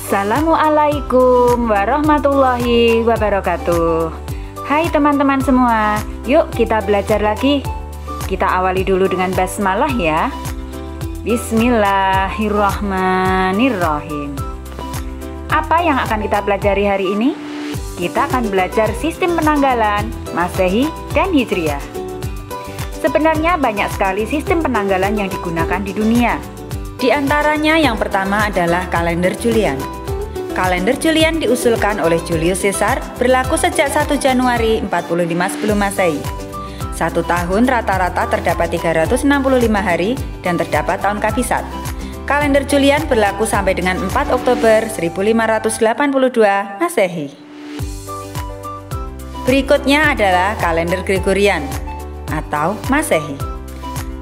Assalamualaikum warahmatullahi wabarakatuh. Hai teman-teman semua, yuk kita belajar lagi. Kita awali dulu dengan basmalah ya. Bismillahirrahmanirrahim. Apa yang akan kita pelajari hari ini? Kita akan belajar sistem penanggalan Masehi dan Hijriah. Sebenarnya banyak sekali sistem penanggalan yang digunakan di dunia. Di antaranya yang pertama adalah kalender Julian. Kalender Julian diusulkan oleh Julius Caesar, berlaku sejak 1 Januari 45 sebelum Masehi. Satu tahun rata-rata terdapat 365 hari dan terdapat tahun kabisat. Kalender Julian berlaku sampai dengan 4 Oktober 1582 Masehi. Berikutnya adalah kalender Gregorian atau Masehi.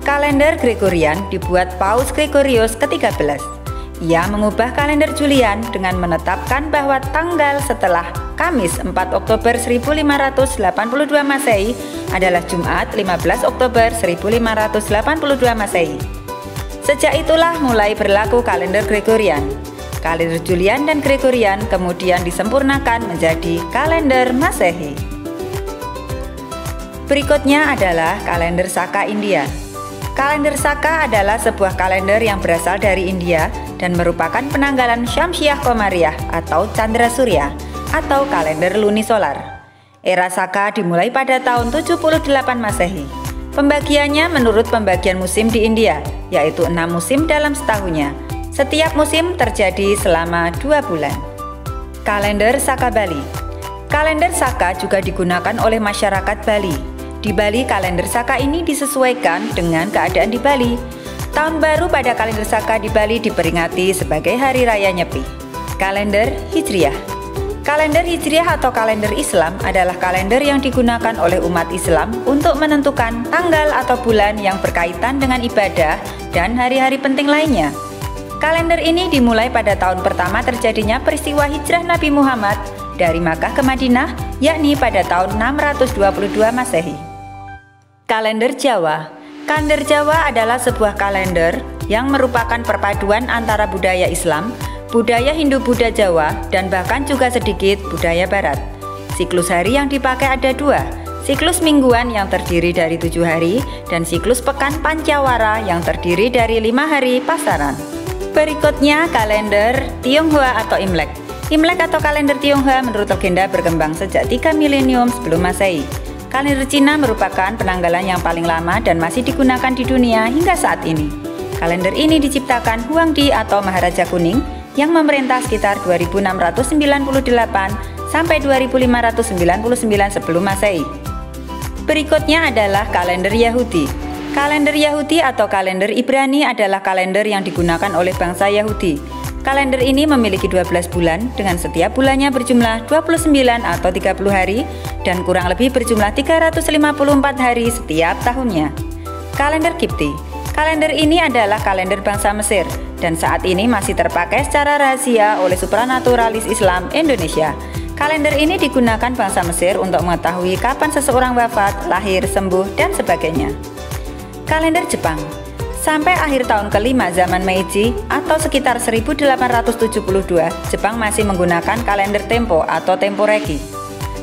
Kalender Gregorian dibuat Paus Gregorius ke-13. Ia mengubah kalender Julian dengan menetapkan bahwa tanggal setelah Kamis 4 Oktober 1582 Masehi adalah Jumat 15 Oktober 1582 Masehi. Sejak itulah mulai berlaku kalender Gregorian. Kalender Julian dan Gregorian kemudian disempurnakan menjadi kalender Masehi. Berikutnya adalah kalender Saka India. Kalender Saka adalah sebuah kalender yang berasal dari India dan merupakan penanggalan Syamsiah Qamariyah atau Chandra Surya atau kalender lunisolar. Era Saka dimulai pada tahun 78 Masehi. Pembagiannya menurut pembagian musim di India, yaitu 6 musim dalam setahunnya. Setiap musim terjadi selama 2 bulan. Kalender Saka Bali. Kalender Saka juga digunakan oleh masyarakat Bali. Di Bali, kalender Saka ini disesuaikan dengan keadaan di Bali. Tahun baru pada kalender Saka di Bali diperingati sebagai Hari Raya Nyepi. Kalender Hijriah. Kalender Hijriah atau kalender Islam adalah kalender yang digunakan oleh umat Islam untuk menentukan tanggal atau bulan yang berkaitan dengan ibadah dan hari-hari penting lainnya. Kalender ini dimulai pada tahun pertama terjadinya peristiwa hijrah Nabi Muhammad dari Makkah ke Madinah, yakni pada tahun 622 Masehi. Kalender Jawa. Kalender Jawa adalah sebuah kalender yang merupakan perpaduan antara budaya Islam, budaya Hindu-Buddha Jawa, dan bahkan juga sedikit budaya Barat. Siklus hari yang dipakai ada 2, siklus mingguan yang terdiri dari 7 hari, dan siklus pekan Pancawara yang terdiri dari 5 hari pasaran. Berikutnya kalender Tionghoa atau Imlek. Imlek atau kalender Tionghoa menurut legenda berkembang sejak 3 milenium sebelum Masehi. Kalender Cina merupakan penanggalan yang paling lama dan masih digunakan di dunia hingga saat ini. Kalender ini diciptakan Huangdi atau Maharaja Kuning yang memerintah sekitar 2698 sampai 2599 sebelum Masehi. Berikutnya adalah kalender Yahudi. Kalender Yahudi atau kalender Ibrani adalah kalender yang digunakan oleh bangsa Yahudi. Kalender ini memiliki 12 bulan dengan setiap bulannya berjumlah 29 atau 30 hari dan kurang lebih berjumlah 354 hari setiap tahunnya. Kalender Kipti. Kalender ini adalah kalender bangsa Mesir dan saat ini masih terpakai secara rahasia oleh supranaturalis Islam Indonesia. Kalender ini digunakan bangsa Mesir untuk mengetahui kapan seseorang wafat, lahir, sembuh, dan sebagainya. Kalender Jepang. Sampai akhir tahun kelima zaman Meiji atau sekitar 1872, Jepang masih menggunakan kalender Tempo atau Temporegi.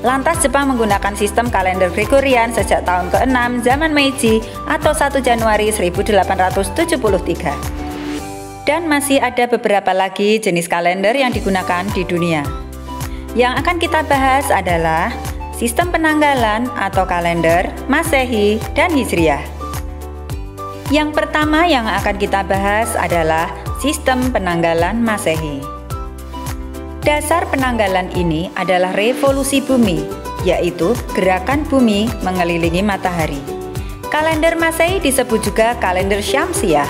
Lantas Jepang menggunakan sistem kalender Gregorian sejak tahun ke-6 zaman Meiji atau 1 Januari 1873. Dan masih ada beberapa lagi jenis kalender yang digunakan di dunia. Yang akan kita bahas adalah sistem penanggalan atau kalender Masehi dan Hijriah. Yang pertama yang akan kita bahas adalah sistem penanggalan Masehi. Dasar penanggalan ini adalah revolusi bumi, yaitu gerakan bumi mengelilingi matahari. Kalender Masehi disebut juga kalender Syamsiah.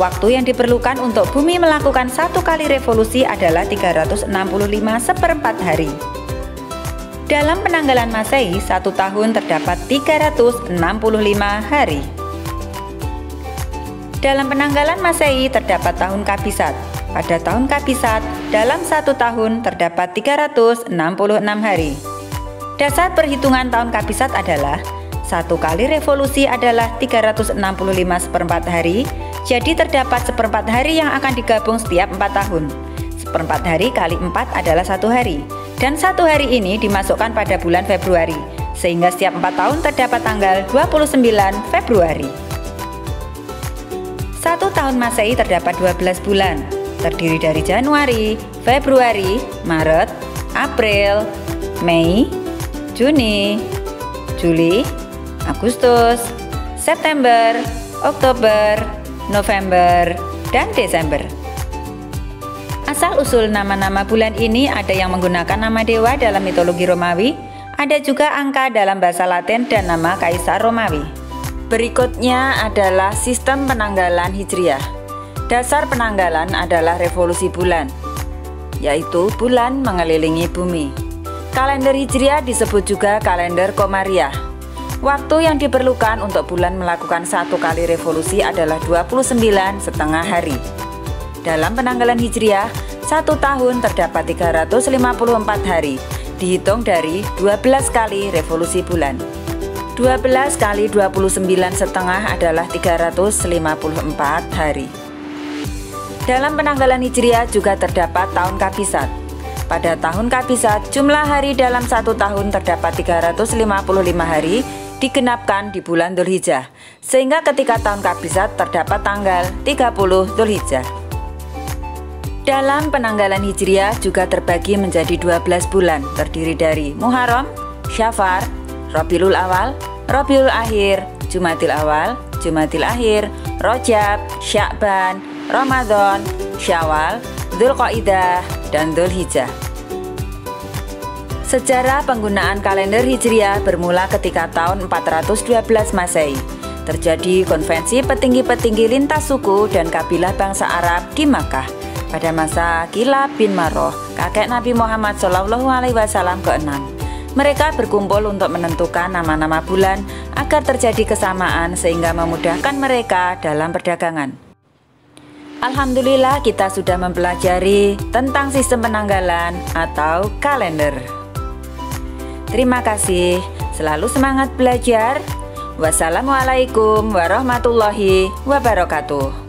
Waktu yang diperlukan untuk bumi melakukan satu kali revolusi adalah 365 seperempat hari. Dalam penanggalan Masehi, satu tahun terdapat 365 hari. Dalam penanggalan Masehi terdapat tahun kabisat. Pada tahun kabisat, dalam satu tahun terdapat 366 hari. Dasar perhitungan tahun kabisat adalah satu kali revolusi adalah 365 seperempat hari, jadi terdapat seperempat hari yang akan digabung setiap 4 tahun. Seperempat hari kali 4 adalah 1 hari. Dan 1 hari ini dimasukkan pada bulan Februari, sehingga setiap 4 tahun terdapat tanggal 29 Februari. 1 tahun Masehi terdapat 12 bulan, terdiri dari Januari, Februari, Maret, April, Mei, Juni, Juli, Agustus, September, Oktober, November, dan Desember. Asal-usul nama-nama bulan ini ada yang menggunakan nama dewa dalam mitologi Romawi, ada juga angka dalam bahasa Latin dan nama kaisar Romawi. Berikutnya adalah sistem penanggalan Hijriah. Dasar penanggalan adalah revolusi bulan, yaitu bulan mengelilingi bumi. Kalender Hijriah disebut juga kalender Komariah. Waktu yang diperlukan untuk bulan melakukan 1 kali revolusi adalah 29,5 hari. Dalam penanggalan Hijriah, 1 tahun terdapat 354 hari, dihitung dari 12 kali revolusi bulan. 12 kali 29,5 adalah 354 hari. Dalam penanggalan Hijriah juga terdapat tahun Kabisat. Pada tahun Kabisat, jumlah hari dalam 1 tahun terdapat 355 hari, digenapkan di bulan Dzulhijjah, sehingga ketika tahun Kabisat terdapat tanggal 30 Dzulhijjah. Dalam penanggalan Hijriah juga terbagi menjadi 12 bulan, terdiri dari Muharram, Syafar, Rabiul Awal, Rabiul Akhir, Jumadil Awal, Jumadil Akhir, Rajab, Sya'ban, Ramadan, Syawal, Dzulqa'dah, dan Dzulhijjah. Sejarah penggunaan kalender Hijriah bermula ketika tahun 412 Masehi. Terjadi konvensi petinggi-petinggi lintas suku dan kabilah bangsa Arab di Makkah pada masa Kilab bin Marrah, kakek Nabi Muhammad SAW ke-6. Mereka berkumpul untuk menentukan nama-nama bulan agar terjadi kesamaan sehingga memudahkan mereka dalam perdagangan. Alhamdulillah kita sudah mempelajari tentang sistem penanggalan atau kalender. Terima kasih, selalu semangat belajar. Wassalamualaikum warahmatullahi wabarakatuh.